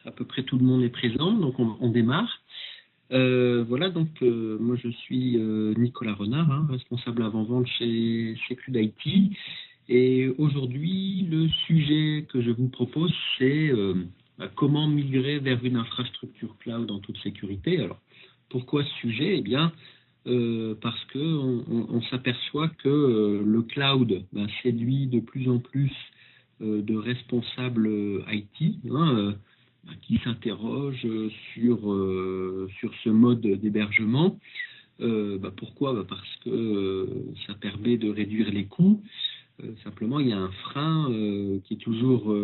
à peu près tout le monde est présent, donc on démarre. Voilà, donc moi je suis Nicolas Renard, responsable avant-vente chez Secure IT. Et aujourd'hui, le sujet que je vous propose, c'est comment migrer vers une infrastructure cloud en toute sécurité. Alors, pourquoi ce sujet? Eh bien, parce qu'on s'aperçoit que le cloud séduit de plus en plus de responsables IT qui s'interrogent sur ce mode d'hébergement. Pourquoi? Parce que ça permet de réduire les coûts. Simplement, il y a un frein qui est toujours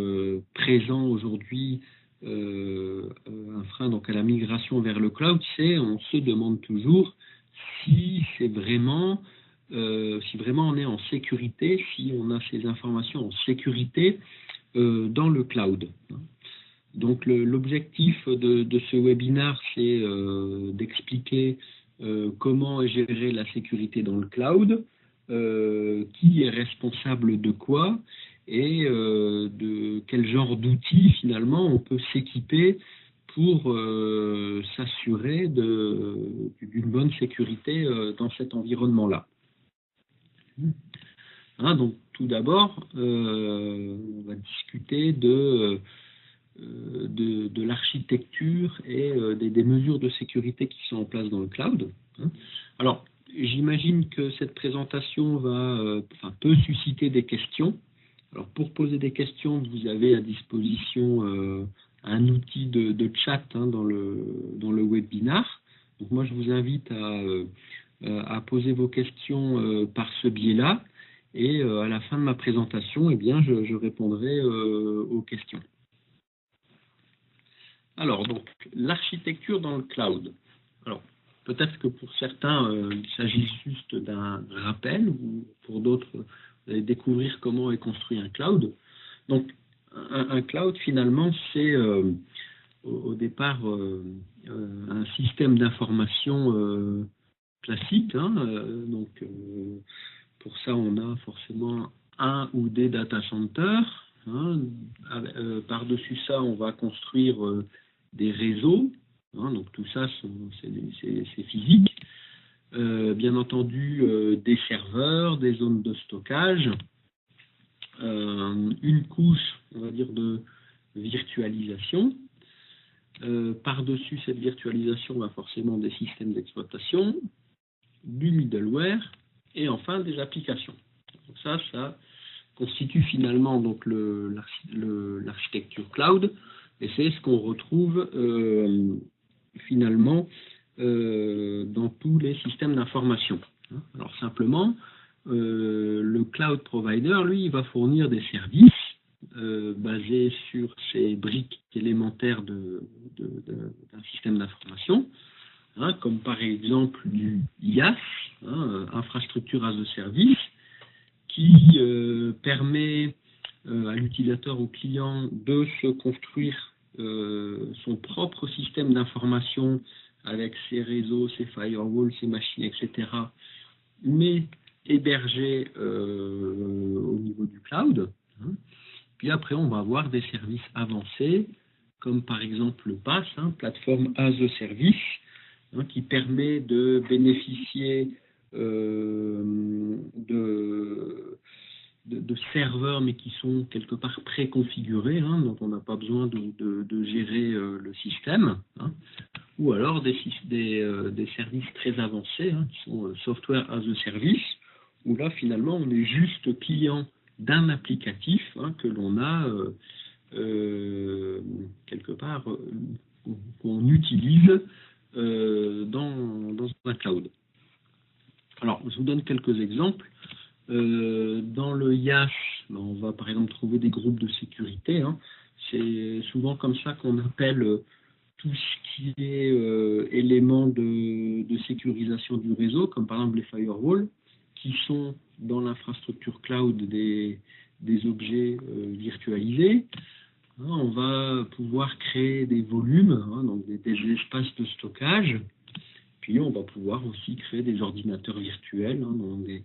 présent aujourd'hui, un frein donc à la migration vers le cloud, on se demande toujours si vraiment on est en sécurité, si on a ces informations en sécurité dans le cloud. Donc l'objectif de ce webinaire, c'est d'expliquer comment gérer la sécurité dans le cloud, qui est responsable de quoi et de quel genre d'outils finalement on peut s'équiper pour s'assurer d'une bonne sécurité dans cet environnement-là. Donc tout d'abord, on va discuter de l'architecture et des mesures de sécurité qui sont en place dans le cloud. Alors, j'imagine que cette présentation peut susciter des questions. Alors, pour poser des questions, vous avez à disposition un outil de chat dans le webinar. Donc, moi, je vous invite à poser vos questions par ce biais-là. Et à la fin de ma présentation, eh bien, je répondrai aux questions. Alors, donc, l'architecture dans le cloud. Alors, peut-être que pour certains, il s'agit juste d'un rappel, ou pour d'autres, vous allez découvrir comment est construit un cloud. Donc, un cloud, finalement, c'est au départ un système d'information classique. Donc, pour ça, on a forcément un ou des data centers. Par-dessus ça, on va construire des réseaux, donc tout ça c'est physique, bien entendu des serveurs, des zones de stockage, une couche, on va dire, de virtualisation. Par-dessus cette virtualisation, on a forcément des systèmes d'exploitation, du middleware et enfin des applications. Donc ça constitue finalement donc l'architecture cloud. Et c'est ce qu'on retrouve finalement dans tous les systèmes d'information. Alors simplement, le cloud provider, lui, il va fournir des services basés sur ces briques élémentaires d'un système d'information, comme par exemple du IaaS, Infrastructure as a Service, qui permet à l'utilisateur, au client, de se construire son propre système d'information avec ses réseaux, ses firewalls, ses machines, etc., mais hébergé au niveau du cloud. Puis après, on va avoir des services avancés, comme par exemple le PaaS, Platform as a Service, qui permet de bénéficier de serveurs, mais qui sont quelque part préconfigurés, donc on n'a pas besoin de gérer le système, ou alors des services très avancés, qui sont Software as a Service, où là finalement on est juste client d'un applicatif que l'on a quelque part qu'on utilise dans un cloud. Alors, je vous donne quelques exemples. Dans le IaaS, on va par exemple trouver des groupes de sécurité. C'est souvent comme ça qu'on appelle tout ce qui est éléments de sécurisation du réseau, comme par exemple les firewalls, qui sont dans l'infrastructure cloud des objets virtualisés. On va pouvoir créer des volumes, donc des espaces de stockage. Puis on va pouvoir aussi créer des ordinateurs virtuels, donc des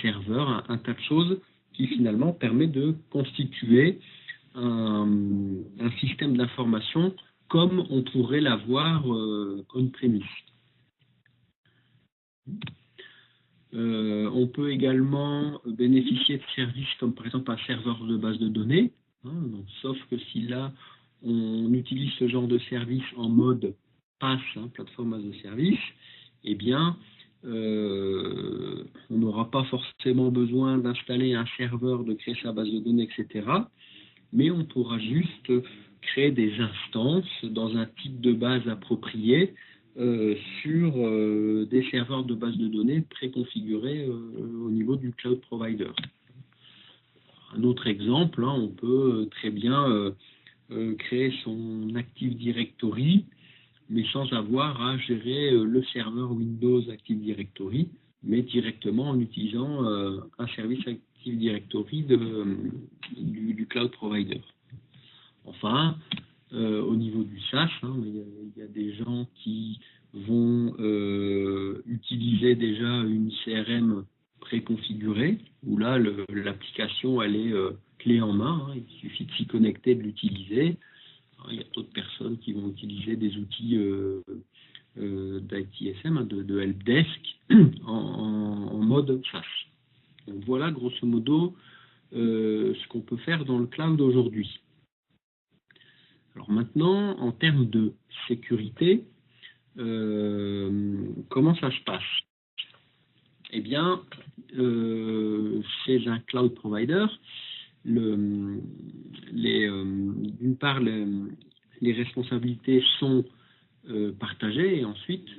serveurs, un tas de choses qui finalement permet de constituer un système d'information comme on pourrait l'avoir on-premise. On peut également bénéficier de services comme par exemple un serveur de base de données, hein, donc, sauf que si là on utilise ce genre de service en mode PaaS, hein, plateforme as a service, eh bien on n'aura pas forcément besoin d'installer un serveur, de créer sa base de données, etc. Mais on pourra juste créer des instances dans un type de base approprié sur des serveurs de base de données préconfigurés au niveau du cloud provider. Un autre exemple, hein, on peut très bien créer son Active Directory, mais sans avoir à gérer le serveur Windows Active Directory, mais directement en utilisant un service Active Directory du cloud provider. Enfin, au niveau du SaaS, hein, il y a des gens qui vont utiliser déjà une CRM préconfigurée, où là, l'application, elle est clé en main, hein, il suffit de s'y connecter, de l'utiliser. Il y a d'autres personnes qui vont utiliser des outils d'ITSM, hein, de helpdesk, en mode SaaS. Donc voilà, grosso modo, ce qu'on peut faire dans le cloud aujourd'hui. Alors maintenant, en termes de sécurité, comment ça se passe? Eh bien, chez un cloud provider, d'une part, les responsabilités sont partagées et ensuite,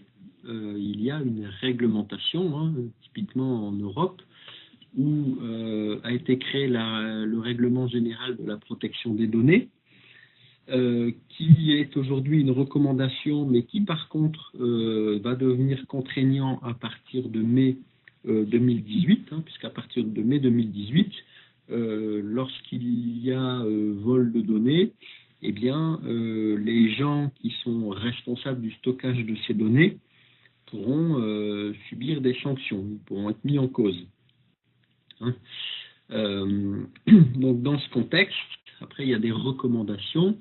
il y a une réglementation, hein, typiquement en Europe, où a été créé le règlement général de la protection des données, qui est aujourd'hui une recommandation, mais qui par contre va devenir contraignant à partir de mai 2018, hein, puisqu'à partir de mai 2018, lorsqu'il y a vol de données, eh bien, les gens qui sont responsables du stockage de ces données pourront subir des sanctions, ils pourront être mis en cause. Hein. Donc, dans ce contexte, après, il y a des recommandations,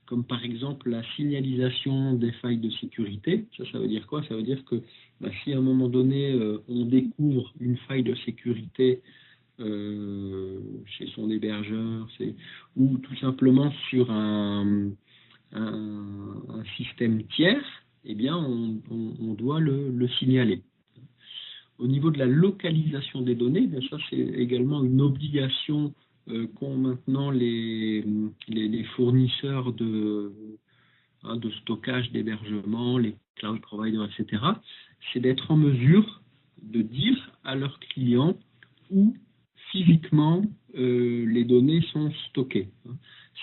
comme par exemple la signalisation des failles de sécurité. Ça veut dire quoi? Ça veut dire que si à un moment donné, on découvre une faille de sécurité chez son hébergeur, ou tout simplement sur un système tiers, eh bien, on doit le signaler. Au niveau de la localisation des données, bien ça c'est également une obligation qu'ont maintenant les fournisseurs de stockage, d'hébergement, les cloud providers, etc. C'est d'être en mesure de dire à leurs clients où physiquement les données sont stockées.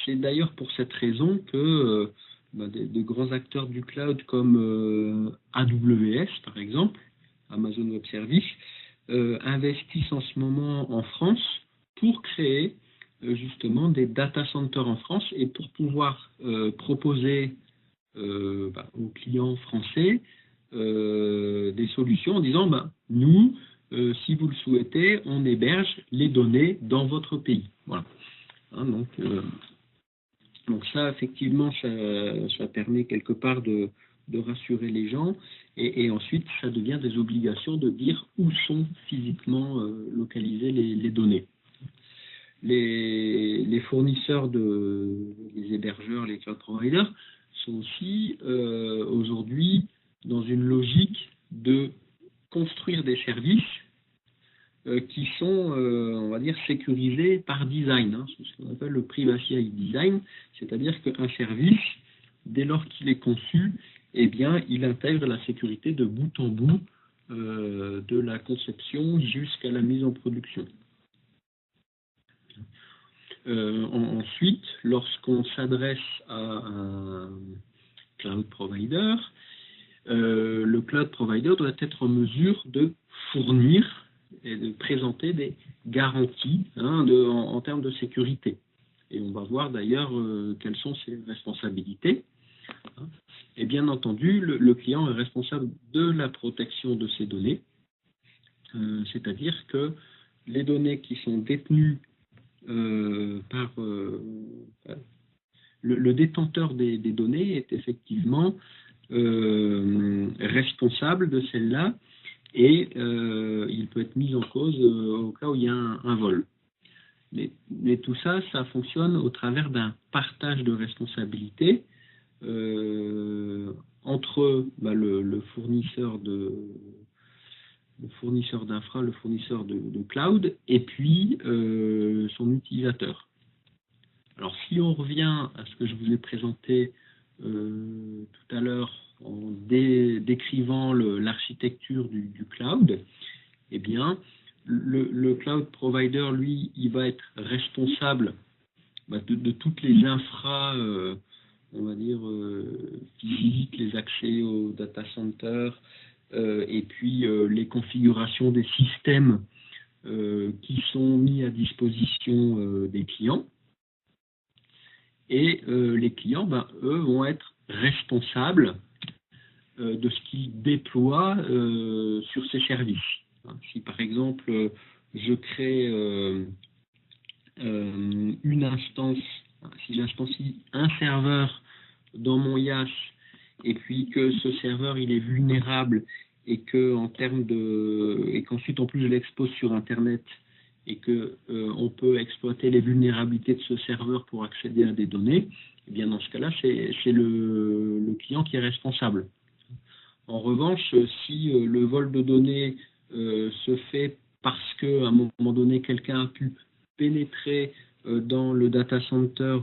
C'est d'ailleurs pour cette raison que de grands acteurs du cloud comme AWS, par exemple, Amazon Web Services, investissent en ce moment en France pour créer justement des data centers en France et pour pouvoir proposer aux clients français des solutions en disant nous, si vous le souhaitez, on héberge les données dans votre pays. Voilà. Hein, donc ça, effectivement, ça permet quelque part de rassurer les gens et ensuite, ça devient des obligations de dire où sont physiquement localisées les données. Les fournisseurs, les hébergeurs, les cloud providers sont aussi aujourd'hui dans une logique de construire des services qui sont, on va dire, sécurisés par design, hein, ce qu'on appelle le privacy design, c'est-à-dire qu'un service, dès lors qu'il est conçu, eh bien, il intègre la sécurité de bout en bout, de la conception jusqu'à la mise en production. Ensuite, lorsqu'on s'adresse à un cloud provider, le cloud provider doit être en mesure de fournir et de présenter des garanties en termes de sécurité. Et on va voir d'ailleurs quelles sont ses responsabilités. Et bien entendu, le client est responsable de la protection de ses données, c'est-à-dire que les données qui sont détenues par le détenteur des données est effectivement responsable de celle-là et il peut être mis en cause au cas où il y a un vol. Mais tout ça, ça fonctionne au travers d'un partage de responsabilités entre le fournisseur d'infra, le fournisseur de cloud, et puis son utilisateur. Alors, si on revient à ce que je vous ai présenté tout à l'heure en décrivant l'architecture du cloud, eh bien, le cloud provider, lui, il va être responsable de toutes les infras, on va dire, physiques, les accès au data center, et puis les configurations des systèmes qui sont mis à disposition des clients. Et les clients, eux, vont être responsables de ce qu'ils déploient sur ces services. Si par exemple, je crée une instance, si j'instancie un serveur dans mon IaaS, et puis que ce serveur il est vulnérable et que en termes et qu'ensuite en plus je l'expose sur Internet et que on peut exploiter les vulnérabilités de ce serveur pour accéder à des données, eh bien dans ce cas-là, c'est le client qui est responsable. En revanche, si le vol de données se fait parce qu'à un moment donné, quelqu'un a pu pénétrer dans le data center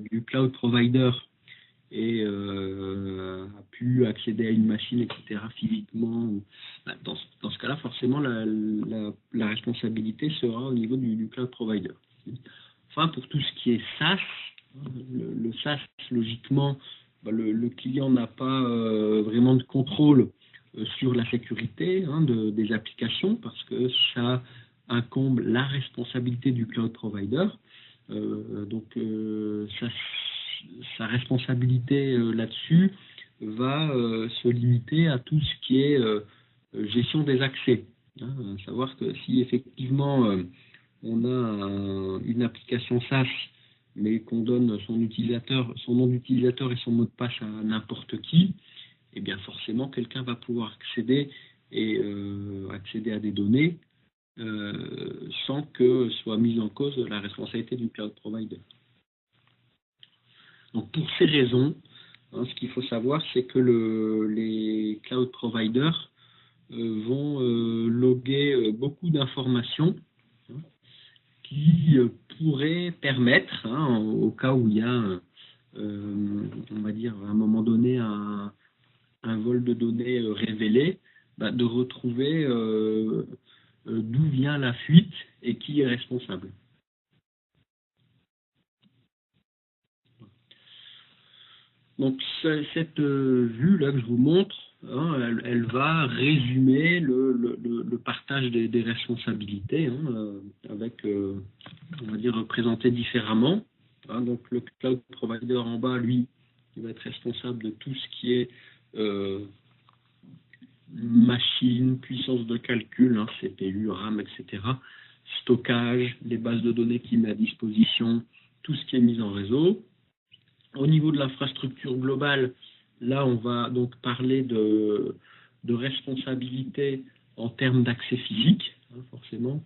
du cloud provider et a pu accéder à une machine, etc., physiquement, dans ce cas-là, forcément, la responsabilité sera au niveau du cloud provider. Enfin, pour tout ce qui est SaaS, le SaaS, logiquement, le client n'a pas vraiment de contrôle sur la sécurité des applications parce que ça incombe la responsabilité du cloud provider. Donc, sa responsabilité là-dessus va se limiter à tout ce qui est gestion des accès. Savoir que si effectivement on a une application SaaS mais qu'on donne son nom d'utilisateur et son mot de passe à n'importe qui, eh bien forcément quelqu'un va pouvoir accéder à des données sans que soit mise en cause la responsabilité du cloud provider. Donc pour ces raisons, ce qu'il faut savoir, c'est que les cloud providers vont loguer beaucoup d'informations qui pourraient permettre, au cas où il y a, on va dire, à un moment donné, un vol de données révélé, de retrouver d'où vient la fuite et qui est responsable. Donc cette vue-là que je vous montre, elle va résumer le partage des responsabilités, avec, on va dire, représenté différemment. Donc le cloud provider en bas, lui, il va être responsable de tout ce qui est machine, puissance de calcul, CPU, RAM, etc., stockage, les bases de données qu'il met à disposition, tout ce qui est mis en réseau. Au niveau de l'infrastructure globale, là, on va donc parler de responsabilité en termes d'accès physique, forcément.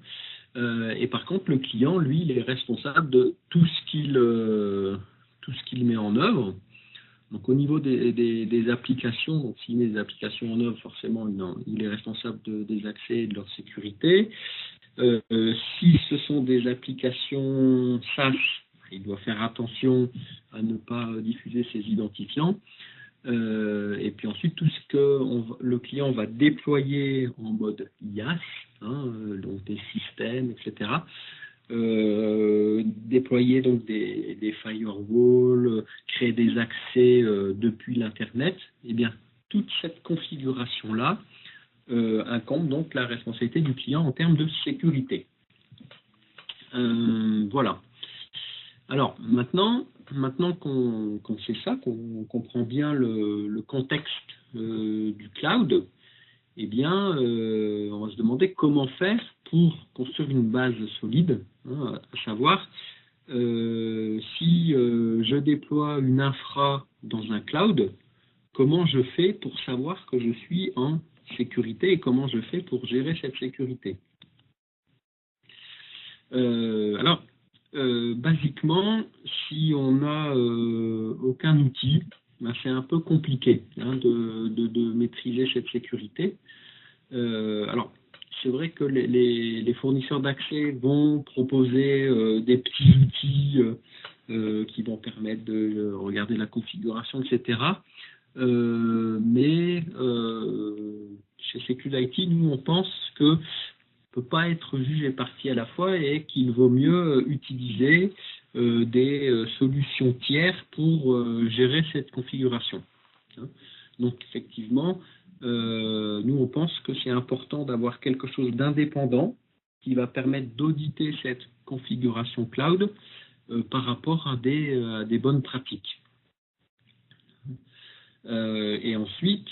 Et par contre, le client, lui, il est responsable de tout ce qu'il met en œuvre. Donc, au niveau des applications, donc s'il met des applications en œuvre, forcément, il est responsable des accès et de leur sécurité. Si ce sont des applications SaaS, il doit faire attention à ne pas diffuser ses identifiants. Et puis ensuite, tout ce que le client va déployer en mode IaaS, donc des systèmes, etc., déployer donc des firewalls, créer des accès depuis l'Internet, et bien toute cette configuration-là incombe donc la responsabilité du client en termes de sécurité. Voilà. Alors, maintenant qu'on sait ça, qu'on comprend bien le contexte du cloud, eh bien, on va se demander comment faire pour construire une base solide, hein, à savoir si je déploie une infra dans un cloud, comment je fais pour savoir que je suis en sécurité et comment je fais pour gérer cette sécurité. Alors, basiquement, si on n'a aucun outil, ben c'est un peu compliqué hein, de maîtriser cette sécurité. Alors, c'est vrai que les fournisseurs d'accès vont proposer des petits outils qui vont permettre de regarder la configuration, etc. Mais chez SecuLIT, nous, on pense que peut pas être jugé partie à la fois et qu'il vaut mieux utiliser des solutions tiers pour gérer cette configuration. Donc effectivement, nous on pense que c'est important d'avoir quelque chose d'indépendant qui va permettre d'auditer cette configuration cloud par rapport à des bonnes pratiques. Et ensuite,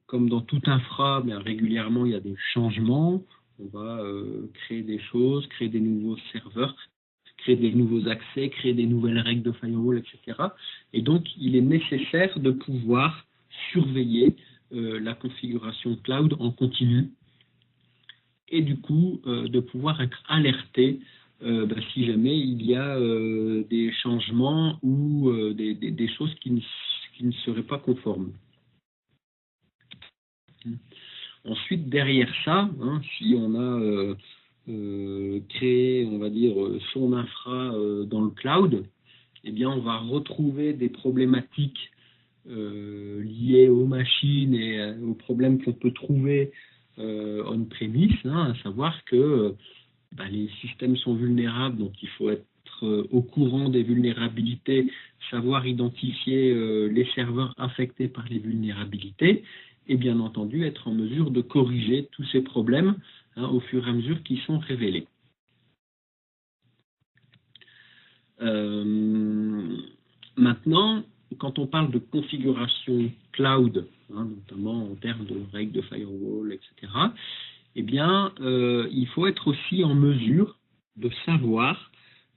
comme dans toute infra, bien, régulièrement il y a des changements. On va créer des choses, créer des nouveaux serveurs, créer des nouveaux accès, créer des nouvelles règles de firewall, etc. Et donc, il est nécessaire de pouvoir surveiller la configuration cloud en continu et du coup de pouvoir être alerté si jamais il y a des changements ou des choses qui ne seraient pas conformes. Ensuite, derrière ça, hein, si on a créé, on va dire, son infra dans le cloud, eh bien, on va retrouver des problématiques liées aux machines et aux problèmes qu'on peut trouver on-premise, hein, à savoir que les systèmes sont vulnérables, donc il faut être au courant des vulnérabilités, savoir identifier les serveurs affectés par les vulnérabilités, et bien entendu être en mesure de corriger tous ces problèmes hein, au fur et à mesure qu'ils sont révélés. Maintenant, quand on parle de configuration cloud, hein, notamment en termes de règles de firewall, etc., eh bien, il faut être aussi en mesure de savoir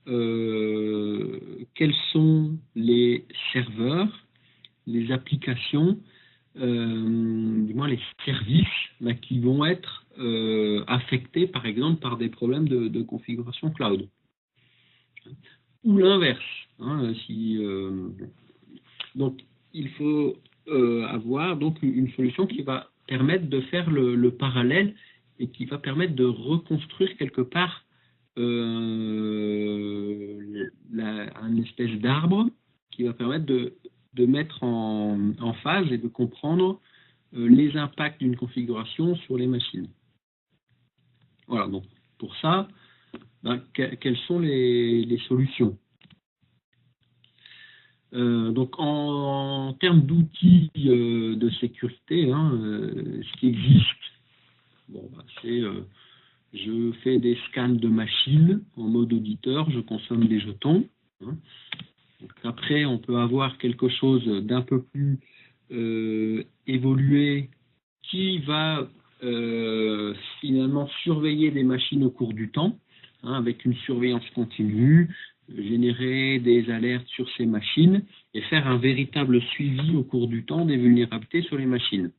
quels sont les serveurs, les applications, du moins les services qui vont être affectés, par exemple, par des problèmes de configuration cloud. Ou l'inverse. Hein, donc, il faut avoir donc, une solution qui va permettre de faire le parallèle et qui va permettre de reconstruire quelque part un espèce d'arbre qui va permettre de mettre en phase et de comprendre les impacts d'une configuration sur les machines. Voilà, donc pour ça, quelles sont les solutions? Donc en termes d'outils de sécurité, hein, ce qui existe, c'est je fais des scans de machines en mode auditeur, je consomme des jetons. Hein. Donc après, on peut avoir quelque chose d'un peu plus évolué qui va finalement surveiller des machines au cours du temps, hein, avec une surveillance continue, générer des alertes sur ces machines et faire un véritable suivi au cours du temps des vulnérabilités sur les machines.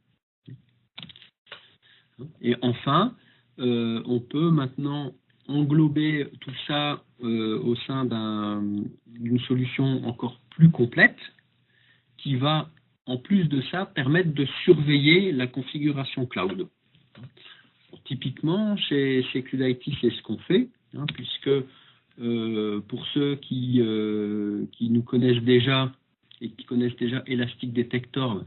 Et enfin, on peut maintenant englober tout ça au sein d'une solution encore plus complète qui va, en plus de ça, permettre de surveiller la configuration cloud. Typiquement, chez SecuLIT, c'est ce qu'on fait, hein, puisque pour ceux qui nous connaissent déjà et qui connaissent déjà Elastic Detector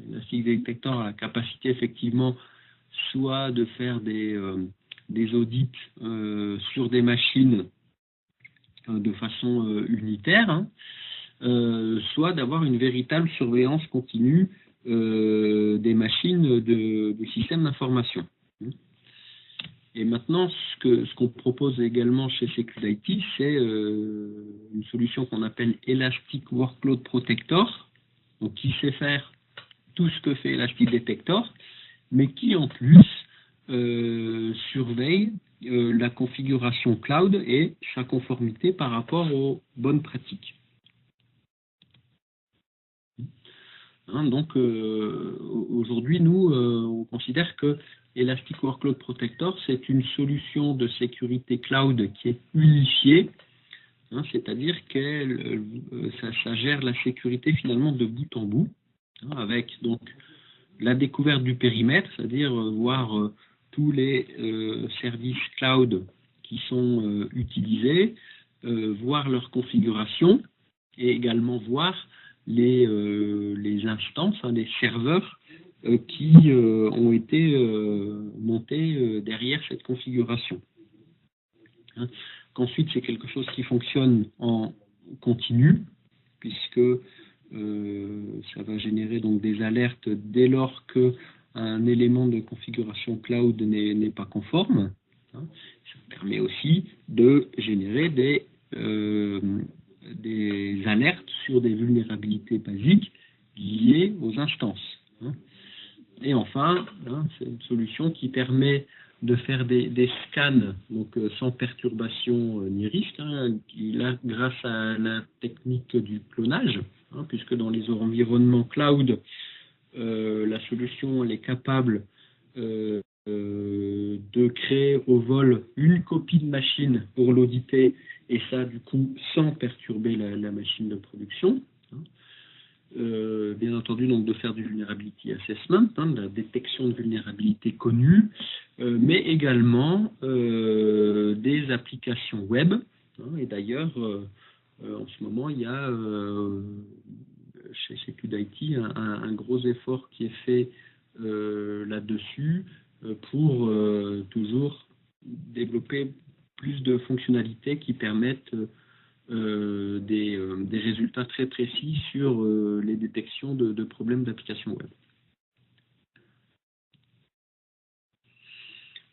a la capacité effectivement soit de faire des audits sur des machines de façon unitaire, hein, soit d'avoir une véritable surveillance continue des machines du système d'information. Et maintenant, ce qu'on propose également chez SecuLIT, c'est une solution qu'on appelle Elastic Workload Protector, donc qui sait faire tout ce que fait Elastic Detector, mais qui en plus surveille la configuration cloud et sa conformité par rapport aux bonnes pratiques. Hein, donc aujourd'hui, nous, on considère que Elastic Workload Protector, c'est une solution de sécurité cloud qui est unifiée, hein, c'est-à-dire que ça gère la sécurité finalement de bout en bout, hein, avec donc la découverte du périmètre, c'est-à-dire voir tous les services cloud qui sont utilisés, voir leur configuration et également voir les instances, hein, les serveurs qui ont été montés derrière cette configuration. Hein. Qu'ensuite, c'est quelque chose qui fonctionne en continu, puisque ça va générer donc des alertes dès lors qu'un élément de configuration cloud n'est pas conforme. Hein. Ça permet aussi de générer des alertes sur des vulnérabilités basiques liées aux instances. Hein. Et enfin, hein, c'est une solution qui permet de faire des scans donc, sans perturbation ni risque, hein, grâce à la technique du clonage, hein, puisque dans les environnements cloud, la solution elle est capable de créer au vol une copie de machine pour l'auditer, et ça du coup sans perturber la machine de production. Hein. Bien entendu, donc de faire du vulnerability assessment, hein, de la détection de vulnérabilité connue, mais également des applications web. Hein, et d'ailleurs, en ce moment, il y a chez SecuDIT un gros effort qui est fait là-dessus pour toujours développer plus de fonctionnalités qui permettent des résultats très précis sur les détections de problèmes d'application web.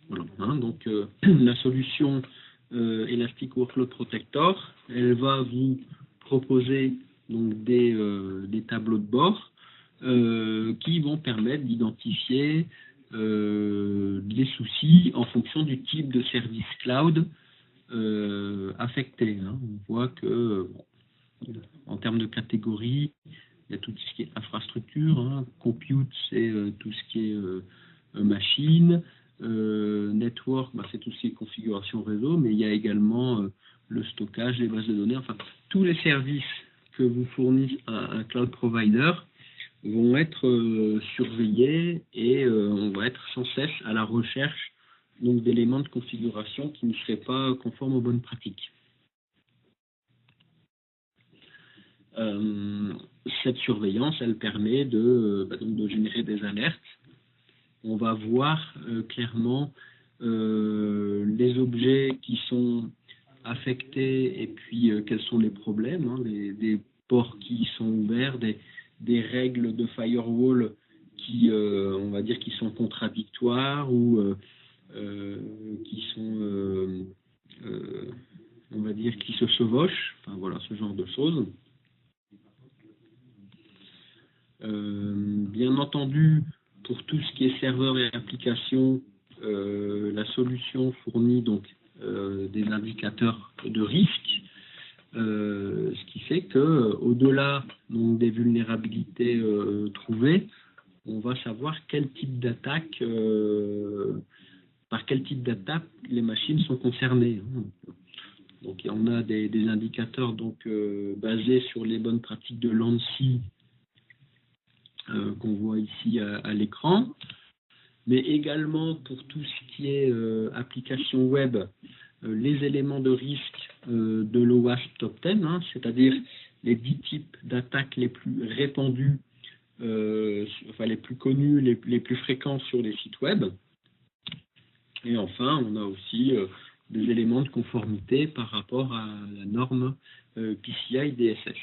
Voilà, hein, donc la solution Elastic Workload Protector, elle va vous proposer donc des tableaux de bord qui vont permettre d'identifier les soucis en fonction du type de service cloud affecté. Hein. On voit que, bon, en termes de catégories, il y a tout ce qui est infrastructure, hein. Compute, c'est tout ce qui est machine, network, bah, c'est tout ce qui est configuration réseau, mais il y a également le stockage, les bases de données, enfin tous les services que vous fournissent un cloud provider vont être surveillés et on va être sans cesse à la recherche donc d'éléments de configuration qui ne seraient pas conformes aux bonnes pratiques. Cette surveillance, elle permet donc de générer des alertes. On va voir clairement les objets qui sont affectés et puis quels sont les problèmes, hein, des ports qui sont ouverts, des règles de firewall qui, on va dire, qui sont contradictoires ou qui sont, on va dire, qui se chevauchent, enfin voilà, ce genre de choses. Bien entendu, pour tout ce qui est serveur et application, la solution fournit donc des indicateurs de risque, ce qui fait que au-delà donc des vulnérabilités trouvées, on va savoir quel type d'attaque, par quel type d'attaque les machines sont concernées. Donc on a des indicateurs donc basés sur les bonnes pratiques de l'ANSI qu'on voit ici à l'écran, mais également pour tout ce qui est application web, les éléments de risque de l'OWASP Top 10, hein, c'est-à-dire les 10 types d'attaques les plus répandus, enfin les plus connus, les plus fréquents sur les sites web. Et enfin, on a aussi des éléments de conformité par rapport à la norme PCI DSS.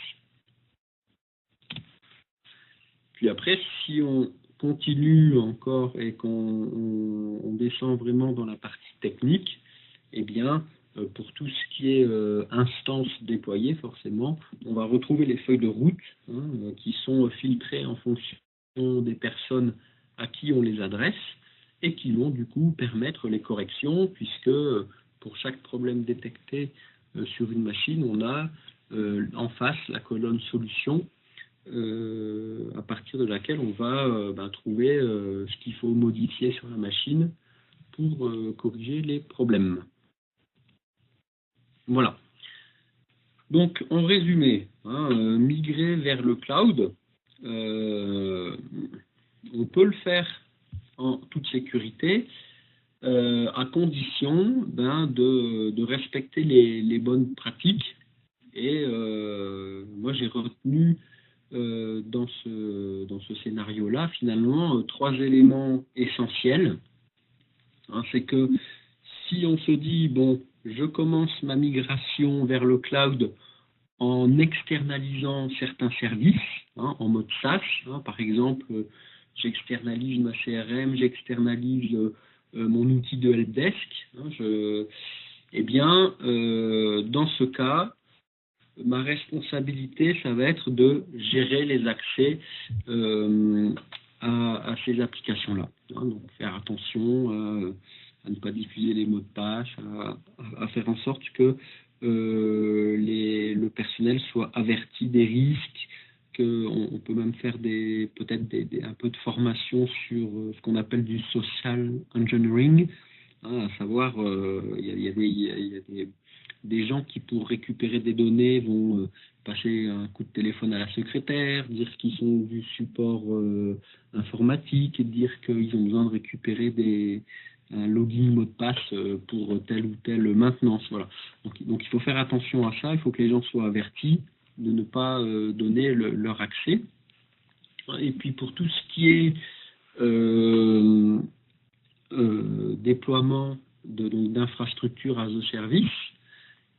Puis après, si on continue encore et qu'on descend vraiment dans la partie technique, eh bien, pour tout ce qui est instance déployée, forcément, on va retrouver les feuilles de route, hein, qui sont filtrées en fonction des personnes à qui on les adresse et qui vont du coup permettre les corrections, puisque pour chaque problème détecté sur une machine, on a en face la colonne solution, à partir de laquelle on va trouver ce qu'il faut modifier sur la machine pour corriger les problèmes. Voilà. Donc, en résumé, migrer vers le cloud, on peut le faire en toute sécurité, à condition de respecter les bonnes pratiques. Et moi, j'ai retenu dans ce scénario-là, finalement, 3 éléments essentiels. C'est que si on se dit, bon, je commence ma migration vers le cloud en externalisant certains services, en mode SaaS, par exemple, j'externalise ma CRM, j'externalise mon outil de helpdesk, eh bien, dans ce cas, ma responsabilité, ça va être de gérer les accès à ces applications-là. Donc, faire attention à ne pas diffuser les mots de passe, à faire en sorte que le personnel soit averti des risques, qu'on peut même faire peut-être un peu de formation sur ce qu'on appelle du social engineering, à savoir, il y a des gens qui, pour récupérer des données, vont passer un coup de téléphone à la secrétaire, dire qu'ils sont du support informatique, et dire qu'ils ont besoin de récupérer un login mot de passe pour telle ou telle maintenance. Voilà. Donc il faut faire attention à ça, il faut que les gens soient avertis de ne pas donner leur accès. Et puis pour tout ce qui est déploiement d'infrastructures as a service,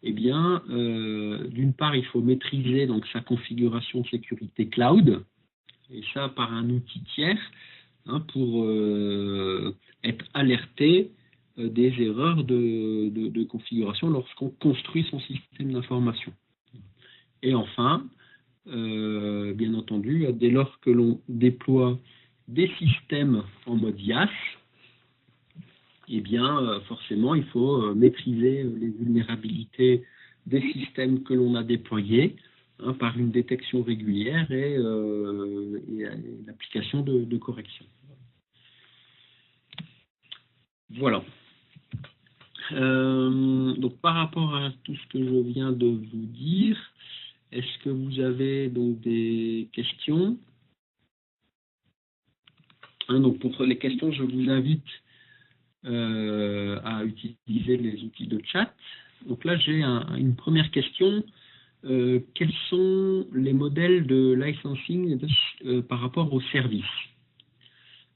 eh bien, d'une part, il faut maîtriser donc sa configuration de sécurité cloud, et ça par un outil tiers, pour être alerté des erreurs de configuration lorsqu'on construit son système d'information. Et enfin, bien entendu, dès lors que l'on déploie des systèmes en mode IaaS, eh bien, forcément, il faut maîtriser les vulnérabilités des systèmes que l'on a déployés par une détection régulière et l'application de correction. Voilà. Donc, par rapport à tout ce que je viens de vous dire, est-ce que vous avez donc des questions? Donc, pour les questions, je vous invite à utiliser les outils de chat. Donc là, j'ai une première question. Quels sont les modèles de licensing par rapport aux services?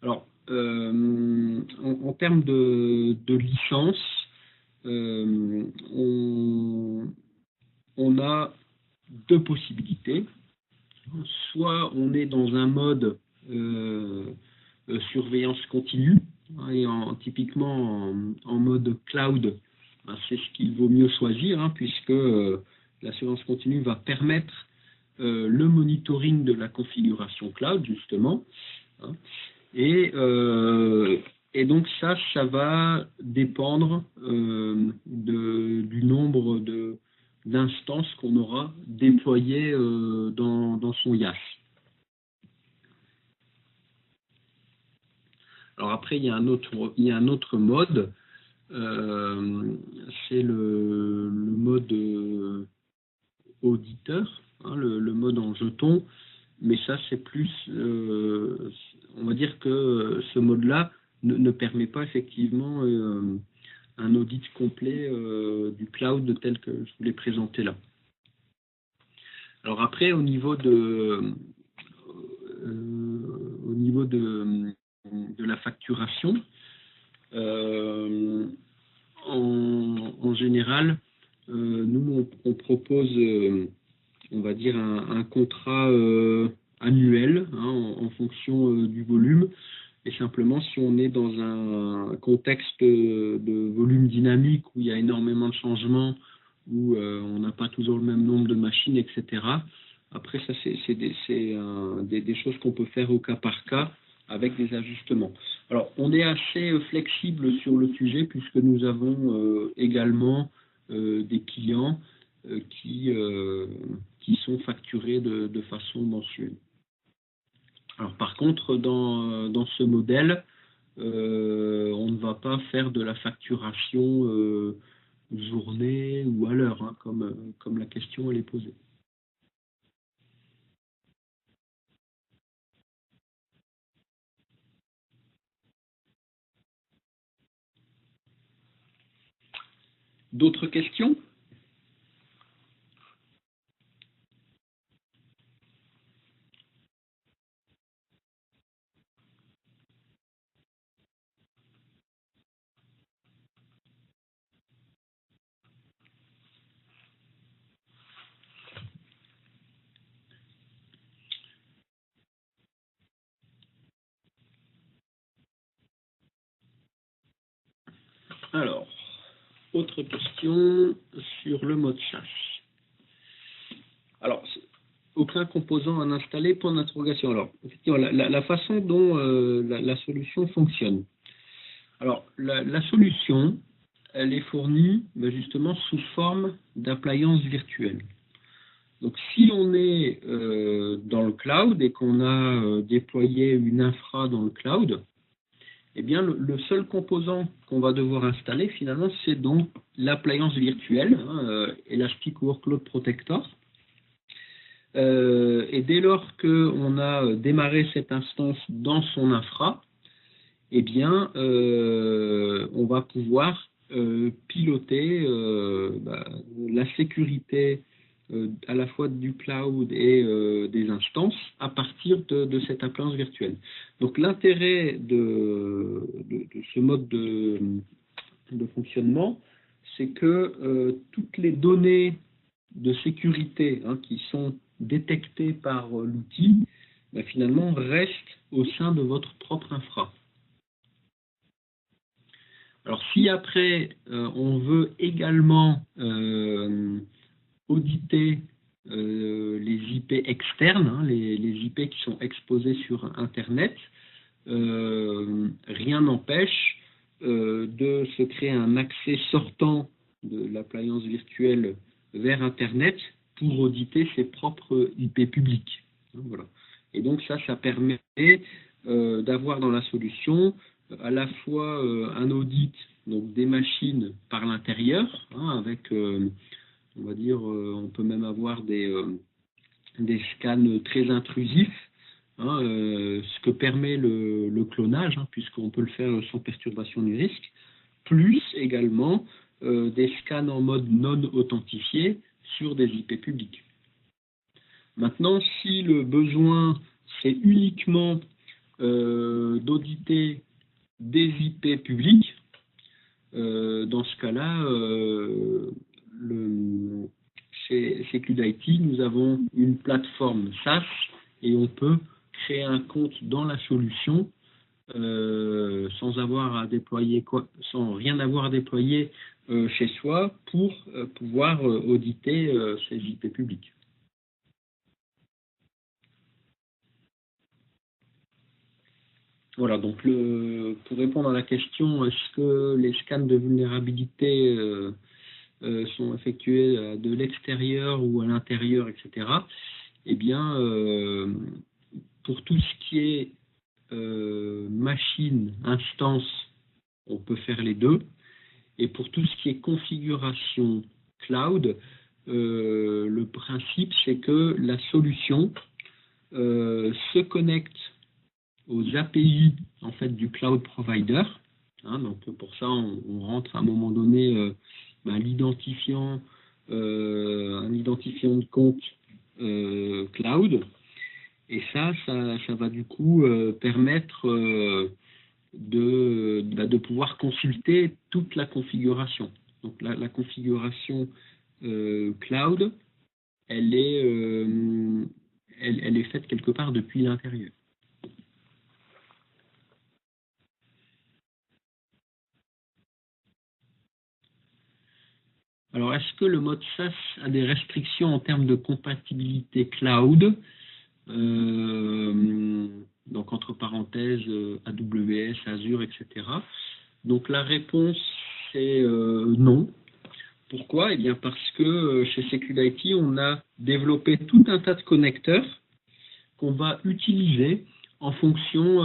Alors, en termes de licence, on a 2 possibilités. Soit on est dans un mode surveillance continue, et typiquement en mode cloud, c'est ce qu'il vaut mieux choisir, puisque la surveillance continue va permettre le monitoring de la configuration cloud, justement. Et donc ça va dépendre du nombre d'instances qu'on aura déployées dans son IaaS. Alors après, il y a un autre mode, c'est le mode auditeur, le mode en jeton, mais ça c'est plus, on va dire que ce mode-là ne permet pas effectivement un audit complet du cloud tel que je vous l'ai présenté là. Alors après, au niveau de la facturation, en général, nous on propose, on va dire, un contrat annuel en fonction du volume. Et simplement, si on est dans un contexte de volume dynamique où il y a énormément de changements, où on n'a pas toujours le même nombre de machines, etc. Après, ça, c'est des choses qu'on peut faire au cas par cas avec des ajustements. Alors, on est assez flexible sur le sujet puisque nous avons également des clients qui sont facturés de façon mensuelle. Alors, par contre, dans ce modèle, on ne va pas faire de la facturation journée ou à l'heure, hein, comme la question elle est posée. D'autres questions? Alors, autre question sur le mode chasse. Alors, aucun composant à installer, point d'interrogation. Alors, effectivement, la façon dont la solution fonctionne. Alors, la solution, elle est fournie justement sous forme d'appliance virtuelle. Donc, si on est dans le cloud et qu'on a déployé une infra dans le cloud, eh bien, le seul composant qu'on va devoir installer, finalement, c'est donc l'appliance virtuelle, Elastic Workload Protector. Et dès lors qu'on a démarré cette instance dans son infra, eh bien, on va pouvoir piloter la sécurité à la fois du cloud et des instances à partir de cette appliance virtuelle. Donc l'intérêt de ce mode de fonctionnement, c'est que toutes les données de sécurité qui sont détectées par l'outil, finalement restent au sein de votre propre infra. Alors si après on veut également auditer les IP externes, les IP qui sont exposés sur Internet, rien n'empêche de se créer un accès sortant de l'appliance virtuelle vers Internet pour auditer ses propres IP publics. Voilà. Et donc ça permet d'avoir dans la solution à la fois un audit donc des machines par l'intérieur, avec, on va dire, on peut même avoir des scans très intrusifs, ce que permet le clonage, puisqu'on peut le faire sans perturbation du risque, plus également des scans en mode non authentifié sur des IP publics. Maintenant, si le besoin c'est uniquement d'auditer des IP publics, dans ce cas-là, chez SecuDIT, nous avons une plateforme SaaS et on peut créer un compte dans la solution sans rien avoir à déployer chez soi pour pouvoir auditer ces IP publics. Voilà, donc pour répondre à la question, est-ce que les scans de vulnérabilité sont effectués de l'extérieur ou à l'intérieur, etc. Eh bien, pour tout ce qui est machine, instance, on peut faire les deux. Et pour tout ce qui est configuration cloud, le principe, c'est que la solution se connecte aux API en fait, du cloud provider. Donc pour ça, on rentre à un moment donné un identifiant de compte cloud. Et ça va du coup permettre de pouvoir consulter toute la configuration. Donc la configuration cloud, elle est faite quelque part depuis l'intérieur. Alors, est-ce que le mode SaaS a des restrictions en termes de compatibilité cloud? donc entre parenthèses AWS, Azure, etc. Donc la réponse c'est non. Pourquoi? Eh bien parce que chez SecuLIT, on a développé tout un tas de connecteurs qu'on va utiliser en fonction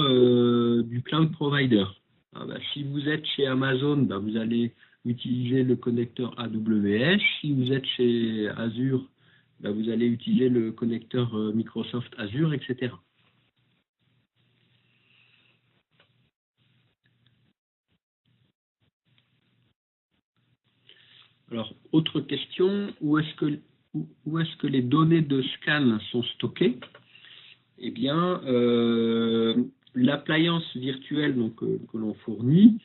du cloud provider. Ah bah, si vous êtes chez Amazon, bah, vous allez utiliser le connecteur AWS. Si vous êtes chez Azure, bah, vous allez utiliser le connecteur Microsoft Azure, etc. Alors, autre question, où est-ce que les données de scan sont stockées? Eh bien, l'appliance virtuelle donc, que l'on fournit,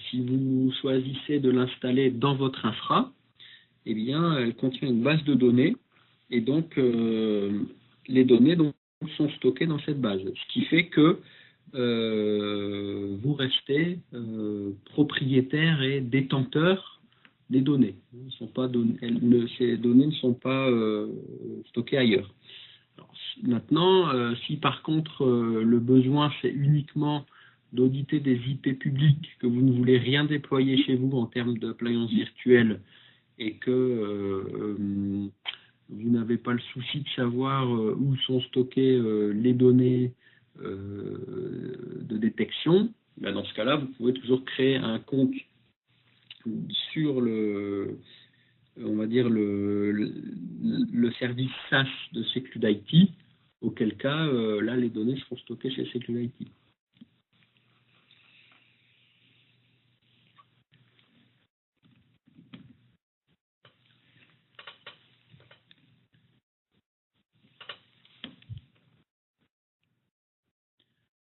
si vous choisissez de l'installer dans votre infra, eh bien, elle contient une base de données et donc les données donc, sont stockées dans cette base. Ce qui fait que vous restez propriétaire et détenteur des données. Ces données ne sont pas stockées ailleurs. Alors, maintenant, si par contre le besoin c'est uniquement d'auditer des IP publics, que vous ne voulez rien déployer chez vous en termes d'appliance virtuelle et que vous n'avez pas le souci de savoir où sont stockées les données de détection, ben dans ce cas-là, vous pouvez toujours créer un compte sur on va dire le service SaaS de SecuLIT, auquel cas, là, les données seront stockées chez SecuLIT.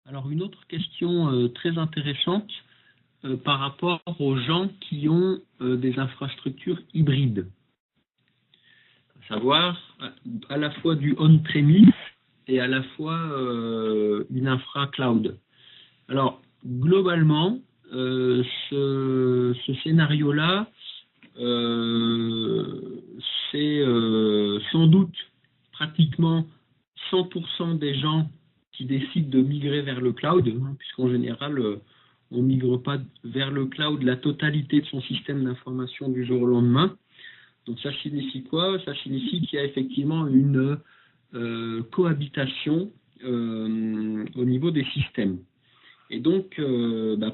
Alors, une autre question très intéressante par rapport aux gens qui ont des infrastructures hybrides. À savoir, à la fois du on-premise et à la fois une infra cloud. Alors, globalement, ce scénario-là, c'est sans doute pratiquement 100% des gens qui décident de migrer vers le cloud, hein, puisqu'en général, on ne migre pas vers le cloud la totalité de son système d'information du jour au lendemain. Donc ça signifie quoi? Ça signifie qu'il y a effectivement une cohabitation au niveau des systèmes. Et donc,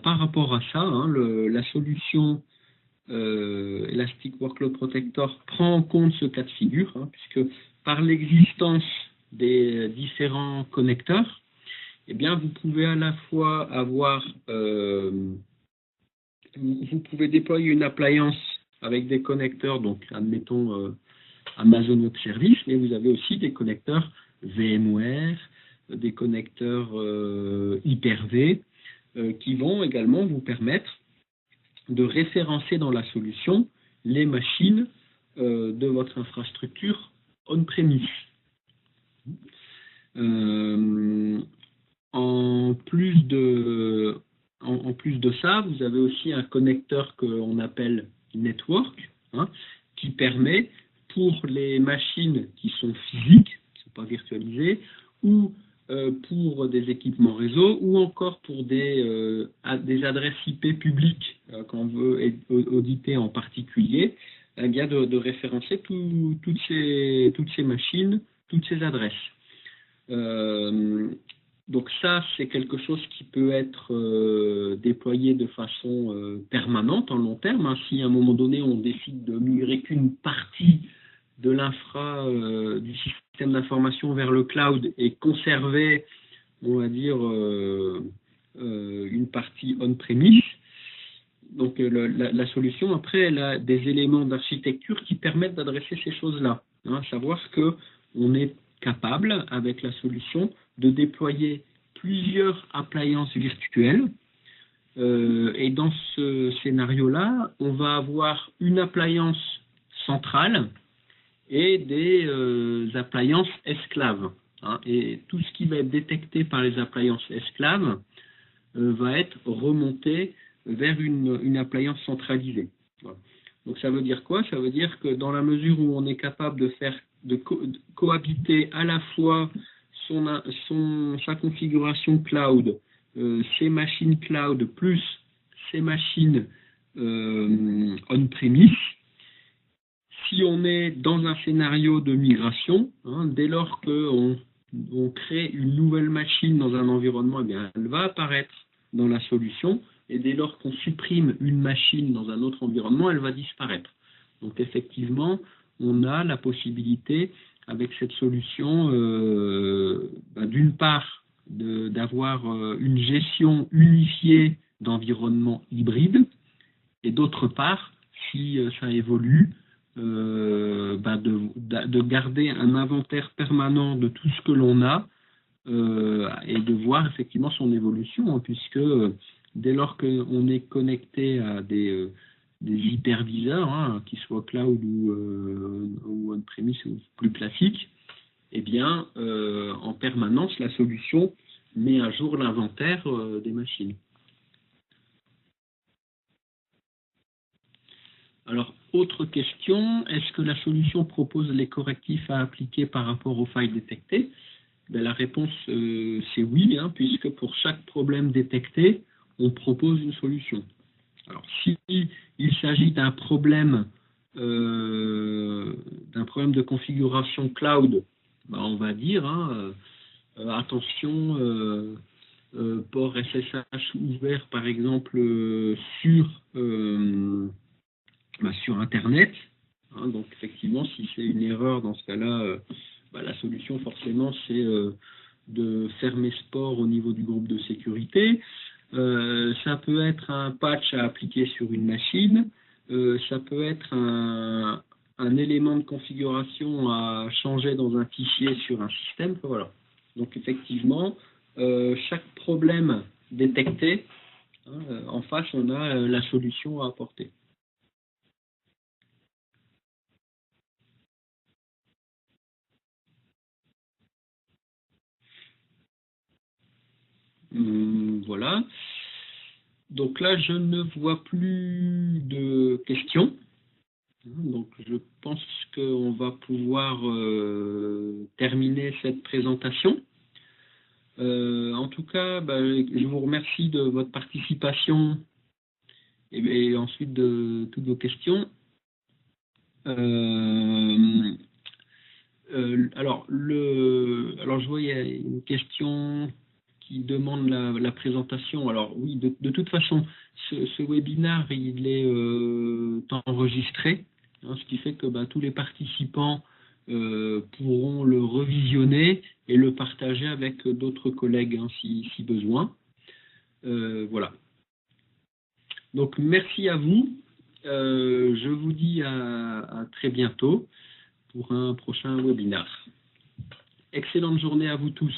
par rapport à ça, hein, la solution Elastic Workload Protector prend en compte ce cas de figure, hein, puisque par l'existence des différents connecteurs, eh bien, vous pouvez à la fois avoir, vous pouvez déployer une appliance avec des connecteurs, donc admettons Amazon Web Service, mais vous avez aussi des connecteurs VMware, des connecteurs Hyper-V, qui vont également vous permettre de référencer dans la solution les machines de votre infrastructure on-premise. En plus de ça, vous avez aussi un connecteur qu'on appelle Network, hein, qui permet pour les machines qui sont physiques, qui ne sont pas virtualisées, ou pour des équipements réseau, ou encore pour des adresses IP publiques qu'on veut auditer en particulier, bien de référencer toutes ces machines, toutes ces adresses. Donc ça, c'est quelque chose qui peut être déployé de façon permanente, en long terme. Hein. Si à un moment donné, on décide de migrer qu'une partie de l'infra du système d'information vers le cloud et conserver, on va dire, une partie on-premise, donc la solution, après, elle a des éléments d'architecture qui permettent d'adresser ces choses-là. Hein, à savoir qu'on est capable, avec la solution, de déployer plusieurs appliances virtuelles. Et dans ce scénario-là, on va avoir une appliance centrale et des appliances esclaves. Hein, et tout ce qui va être détecté par les appliances esclaves va être remonté vers une appliance centralisée. Voilà. Donc ça veut dire quoi? Ça veut dire que dans la mesure où on est capable de cohabiter à la fois sa configuration cloud, ses machines cloud plus ses machines on-premise. Si on est dans un scénario de migration, hein, dès lors qu'on crée une nouvelle machine dans un environnement, eh bien, elle va apparaître dans la solution, et dès lors qu'on supprime une machine dans un autre environnement, elle va disparaître. Donc effectivement, on a la possibilité, avec cette solution, d'une part, d'avoir une gestion unifiée d'environnements hybrides, et d'autre part, si ça évolue, de garder un inventaire permanent de tout ce que l'on a et de voir effectivement son évolution, hein, puisque dès lors qu'on est connecté à des hyperviseurs, hein, qu'ils soient cloud ou on-premise ou plus classiques, eh bien, en permanence, la solution met à jour l'inventaire des machines. Alors, autre question, est-ce que la solution propose les correctifs à appliquer par rapport aux failles détectées? Ben, la réponse, c'est oui, hein, puisque pour chaque problème détecté, on propose une solution. Alors, s'il s'agit d'un problème de configuration cloud, ben, on va dire, hein, attention, port SSH ouvert, par exemple, sur Internet. Hein, donc, effectivement, si c'est une erreur, dans ce cas-là, la solution, forcément, c'est de fermer ce port au niveau du groupe de sécurité. Ça peut être un patch à appliquer sur une machine. Ça peut être un élément de configuration à changer dans un fichier sur un système. Voilà. Donc, effectivement, chaque problème détecté, hein, en face, on a la solution à apporter. Voilà. Donc là, je ne vois plus de questions. Donc je pense qu'on va pouvoir terminer cette présentation. En tout cas, je vous remercie de votre participation et ensuite de toutes vos questions. Alors je vois il y a une question qui demande la présentation. Alors oui, de toute façon, ce webinaire, il est enregistré, hein, ce qui fait que tous les participants pourront le revisionner et le partager avec d'autres collègues, hein, si besoin. Voilà. Donc merci à vous. Je vous dis à très bientôt pour un prochain webinaire. Excellente journée à vous tous.